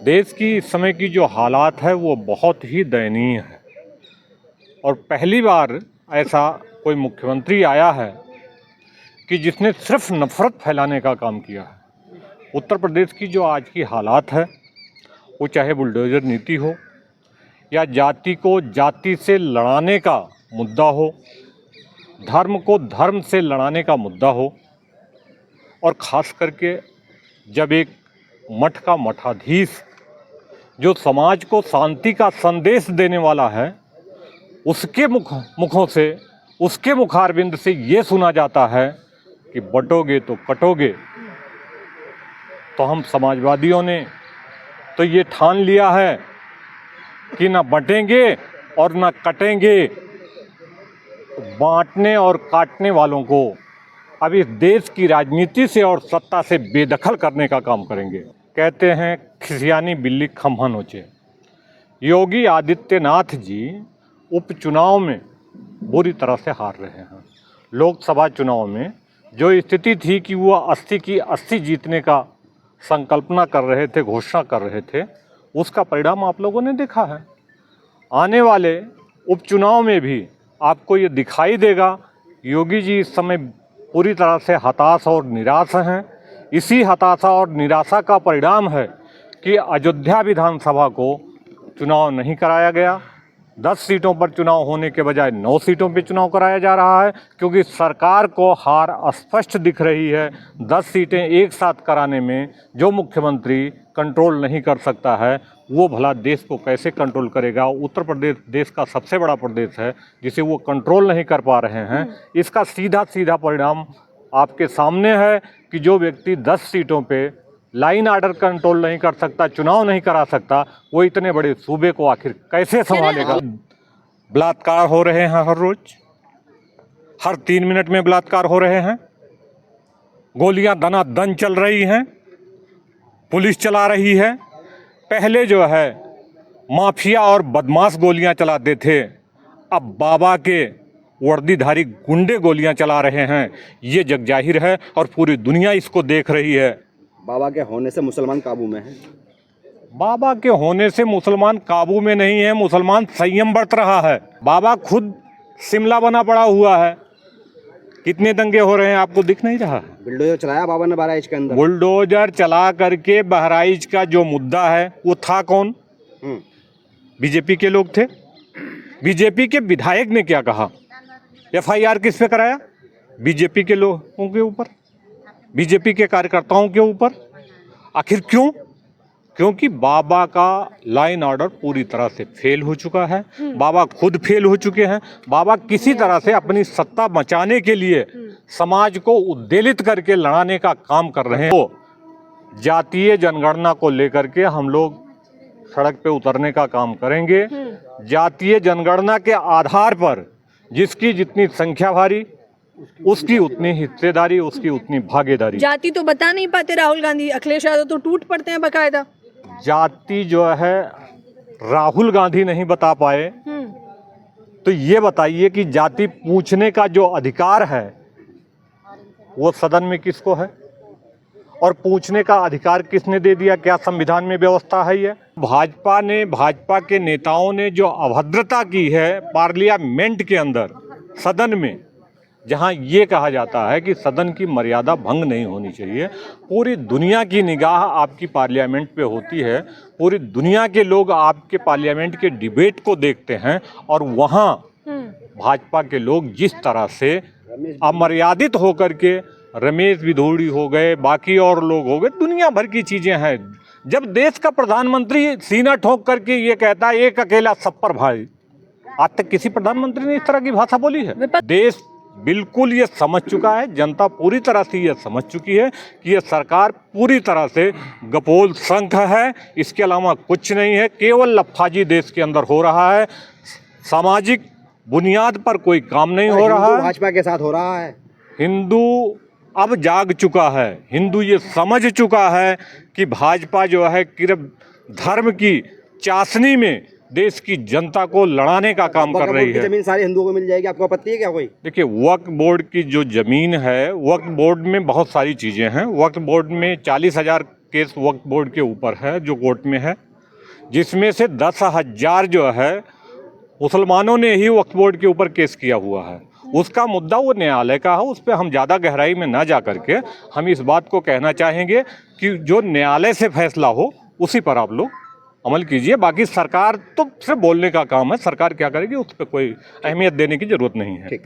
देश की इस समय की जो हालात है वो बहुत ही दयनीय है और पहली बार ऐसा कोई मुख्यमंत्री आया है कि जिसने सिर्फ नफरत फैलाने का काम किया है। उत्तर प्रदेश की जो आज की हालात है वो चाहे बुलडोजर नीति हो या जाति को जाति से लड़ाने का मुद्दा हो, धर्म को धर्म से लड़ाने का मुद्दा हो, और ख़ास करके जब एक मठ का मठाधीश जो समाज को शांति का संदेश देने वाला है उसके मुखों से, उसके मुखारबिंद से ये सुना जाता है कि बटोगे तो कटोगे। तो हम समाजवादियों ने तो ये ठान लिया है कि ना बटेंगे और ना कटेंगे। बांटने और काटने वालों को अब इस देश की राजनीति से और सत्ता से बेदखल करने का काम करेंगे। कहते हैं खिसियानी बिल्ली खम्भा नोचे। योगी आदित्यनाथ जी उपचुनाव में बुरी तरह से हार रहे हैं। लोकसभा चुनाव में जो स्थिति थी कि वो 80 की 80 जीतने का संकल्पना कर रहे थे, घोषणा कर रहे थे, उसका परिणाम आप लोगों ने देखा है। आने वाले उपचुनाव में भी आपको ये दिखाई देगा योगी जी इस समय पूरी तरह से हताश और निराश हैं। इसी हताशा और निराशा का परिणाम है कि अयोध्या विधानसभा को चुनाव नहीं कराया गया। 10 सीटों पर चुनाव होने के बजाय 9 सीटों पर चुनाव कराया जा रहा है क्योंकि सरकार को हार स्पष्ट दिख रही है। 10 सीटें एक साथ कराने में जो मुख्यमंत्री कंट्रोल नहीं कर सकता है वो भला देश को कैसे कंट्रोल करेगा। उत्तर प्रदेश देश का सबसे बड़ा प्रदेश है जिसे वो कंट्रोल नहीं कर पा रहे हैं। इसका सीधा सीधा परिणाम आपके सामने है कि जो व्यक्ति 10 सीटों पे लाइन आर्डर कंट्रोल नहीं कर सकता, चुनाव नहीं करा सकता, वो इतने बड़े सूबे को आखिर कैसे संभालेगा। बलात्कार हो रहे हैं हर रोज, हर 3 मिनट में बलात्कार हो रहे हैं। गोलियां दनादन चल रही हैं, पुलिस चला रही है। पहले जो है माफिया और बदमाश गोलियां चलाते थे, अब बाबा के वर्दीधारी गुंडे गोलियां चला रहे हैं। ये जग जाहिर है और पूरी दुनिया इसको देख रही है। बाबा के होने से मुसलमान काबू में है। बाबा के होने से मुसलमान काबू में नहीं है, मुसलमान संयम बरत रहा है। बाबा खुद शिमला बना पड़ा हुआ है। कितने दंगे हो रहे हैं आपको दिख नहीं रहा है? बुलडोजर चलाया बाबा ने बहराइच के अंदर। बुलडोजर चला करके बहराइच का जो मुद्दा है वो था कौन? बीजेपी के लोग थे। बीजेपी के विधायक ने क्या कहा? FIR किस पे कराया? बीजेपी के लोगों के ऊपर, बीजेपी के कार्यकर्ताओं के ऊपर। आखिर क्यों? क्योंकि बाबा का लाइन ऑर्डर पूरी तरह से फेल हो चुका है। बाबा खुद फेल हो चुके हैं। बाबा किसी तरह से अपनी सत्ता बचाने के लिए समाज को उद्वेलित करके लड़ाने का काम कर रहे हैं। तो जातीय जनगणना को लेकर के हम लोग सड़क पे उतरने का काम करेंगे। जातीय जनगणना के आधार पर जिसकी जितनी संख्या भारी उसकी उतनी हिस्सेदारी, उसकी उतनी भागीदारी। जाति तो बता नहीं पाते राहुल गांधी, अखिलेश यादव तो टूट पड़ते हैं बकायदा। जाति जो है राहुल गांधी नहीं बता पाए तो ये बताइए कि जाति पूछने का जो अधिकार है वो सदन में किसको है और पूछने का अधिकार किसने दे दिया? क्या संविधान में व्यवस्था है? ये भाजपा के नेताओं ने जो अभद्रता की है पार्लियामेंट के अंदर, सदन में, जहां ये कहा जाता है कि सदन की मर्यादा भंग नहीं होनी चाहिए। पूरी दुनिया की निगाह आपकी पार्लियामेंट पे होती है। पूरी दुनिया के लोग आपके पार्लियामेंट के डिबेट को देखते हैं और वहां भाजपा के लोग जिस तरह से अमर्यादित होकर के, रमेश बिधूड़ी हो गए, बाकी और लोग हो गए, दुनिया भर की चीजें हैं। जब देश का प्रधानमंत्री सीना ठोक करके ये कहता है एक अकेला सब पर भाई, आज तक किसी प्रधानमंत्री ने इस तरह की भाषा बोली है? देश बिल्कुल ये समझ चुका है, जनता पूरी तरह से ये समझ चुकी है कि ये सरकार पूरी तरह से गपोल शंख है, इसके अलावा कुछ नहीं है। केवल लफ्फाजी देश के अंदर हो रहा है, सामाजिक बुनियाद पर कोई काम नहीं हो रहा है। भाजपा के साथ हो रहा है। हिंदू अब जाग चुका है, हिंदू ये समझ चुका है कि भाजपा जो है किरब धर्म की चाशनी में देश की जनता को लड़ाने का काम कर रही है। जमीन सारी हिंदुओं को मिल जाएगी, आपको आपत्ति है क्या कोई? देखिए, वक्फ बोर्ड की जो जमीन है, वक्फ बोर्ड में बहुत सारी चीज़ें हैं। वक्फ बोर्ड में 40,000 केस वक्फ बोर्ड के ऊपर है जो कोर्ट में है, जिसमें से 10,000 जो है मुसलमानों ने ही वक्फ बोर्ड के ऊपर केस किया हुआ है। उसका मुद्दा वो न्यायालय का है, उस पर हम ज़्यादा गहराई में ना जा करके हम इस बात को कहना चाहेंगे कि जो न्यायालय से फैसला हो उसी पर आप लोग अमल कीजिए। बाकी सरकार तो सिर्फ बोलने का काम है, सरकार क्या करेगी उस पर कोई अहमियत देने की ज़रूरत नहीं है।